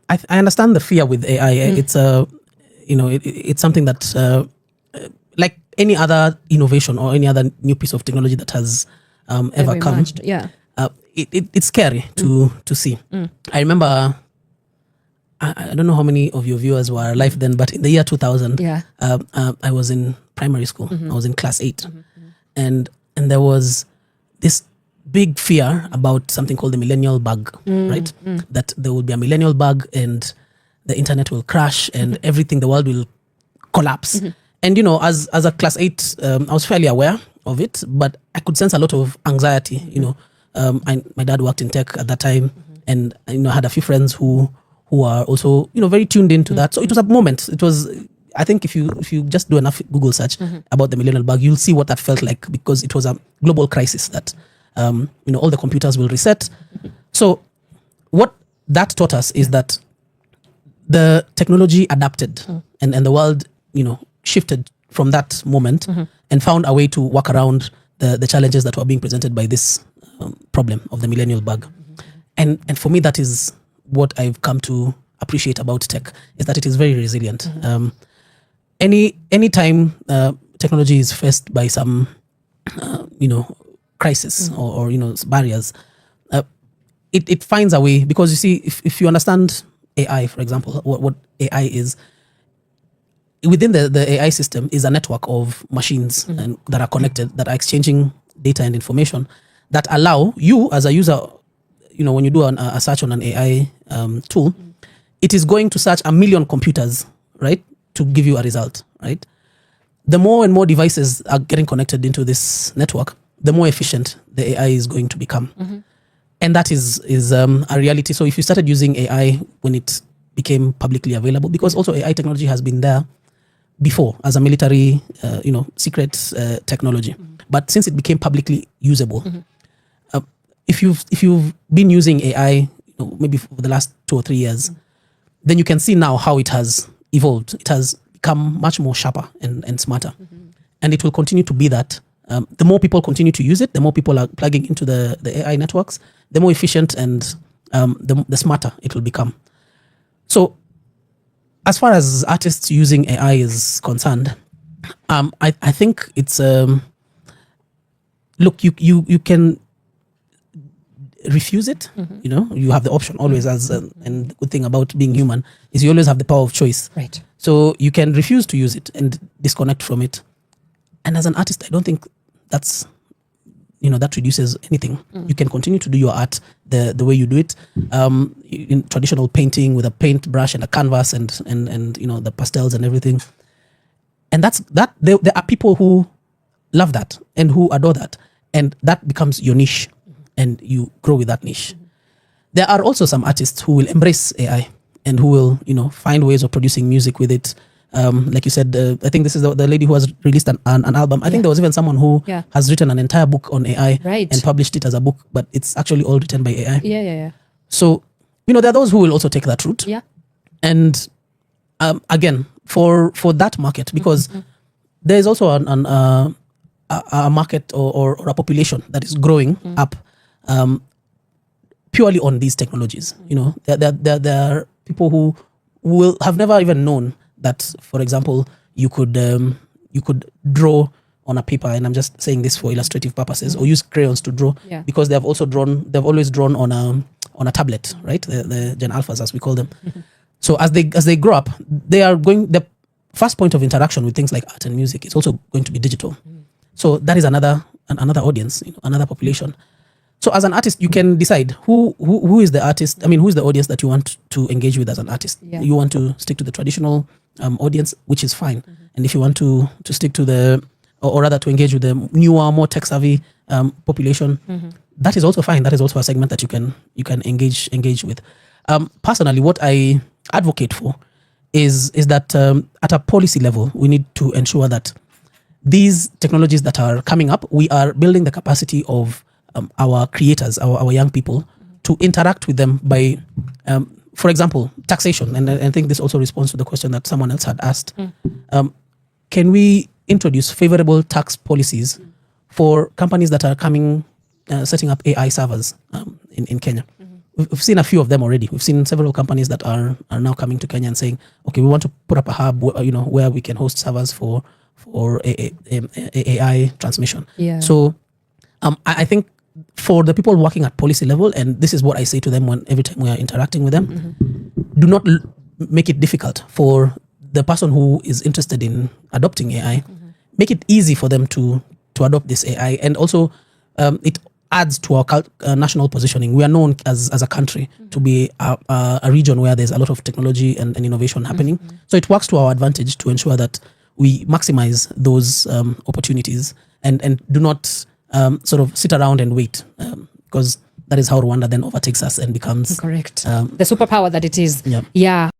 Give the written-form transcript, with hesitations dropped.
I understand the fear with AI. It's it's something that like any other innovation or any other new piece of technology that has ever come. Emerged, yeah. It's scary to see. I remember, I don't know how many of your viewers were alive then, but in the year 2000, I was in primary school. I was in class 8, and there was this big fear about something called the millennial bug, right? That there will be a millennial bug and the internet will crash and everything, the world will collapse. And as a class 8, I was fairly aware of it, but I could sense a lot of anxiety. My dad worked in tech at that time, and I had a few friends who are also very tuned into that. So it was a moment. It was, I think, if you just do enough Google search about the millennial bug, you'll see what that felt like, because it was a global crisis that all the computers will reset. So what that taught us is that the technology adapted, and the world shifted from that moment and found a way to work around the challenges that were being presented by this problem of the millennial bug. And for me, that is what I've come to appreciate about tech, is that it is very resilient. Any time technology is faced by some crisis or barriers, it finds a way, because you see, if you understand AI, for example, what AI is, within the AI system is a network of machines and that are connected, that are exchanging data and information that allow you as a user, when you do a search on an AI tool, it is going to search 1 million computers, right, to give you a result, right? The more and more devices are getting connected into this network, the more efficient the AI is going to become. And that is a reality. So if you started using AI when it became publicly available, because also AI technology has been there before as a military, secret technology. But since it became publicly usable, if you've been using AI, maybe for the last 2 or 3 years, then you can see now how it has evolved. It has become much more sharper and smarter, and it will continue to be that. The more people continue to use it, the more people are plugging into the AI networks, the more efficient and the smarter it will become. So, as far as artists using AI is concerned, I think it's look, you can refuse it. You have the option always, and the good thing about being human is you always have the power of choice. Right. So you can refuse to use it and disconnect from it. And as an artist, I don't think that's that reduces anything. You can continue to do your art the way you do it, in traditional painting with a paintbrush and a canvas and the pastels and everything. And that's that. There are people who love that and who adore that, and that becomes your niche, and you grow with that niche. There are also some artists who will embrace AI and who will find ways of producing music with it. Like you said, I think this is the lady who has released an album. I think there was even someone who has written an entire book on AI and published it as a book, but it's actually all written by AI. Yeah. So, there are those who will also take that route. Yeah. And again, for that market, because there is also a market or a population that is growing up purely on these technologies. There are people who will have never even known that, for example, you could draw on a paper, and I'm just saying this for illustrative purposes, or use crayons to draw, because they've always drawn on a tablet, right? The Gen Alphas, as we call them. So as they grow up, the first point of interaction with things like art and music is also going to be digital. So that is another audience, another population. So as an artist, you can decide who is the artist. I mean, who is the audience that you want to engage with as an artist. You want to stick to the traditional audience, which is fine. And if you want to stick to or rather to engage with the newer, more tech-savvy population, that is also fine. That is also a segment that you can engage with. Personally, what I advocate for is that at a policy level, we need to ensure that these technologies that are coming up, we are building the capacity of our creators, our young people, to interact with them by, for example, taxation. And I think this also responds to the question that someone else had asked. Can we introduce favorable tax policies for companies that are setting up AI servers in Kenya? we've seen a few of them already. We've seen several companies that are now coming to Kenya and saying, okay, we want to put up a hub, where we can host servers for AI transmission. Yeah. So I think for the people working at policy level, and this is what I say to them every time we are interacting with them, do not make it difficult for the person who is interested in adopting AI. Make it easy for them to adopt this AI, and also it adds to our national positioning. We are known as a country to be a region where there's a lot of technology and innovation happening. So it works to our advantage to ensure that we maximize those opportunities and do not sort of sit around and wait, because that is how Rwanda then overtakes us and becomes correct the superpower that it is. Yeah. Yeah.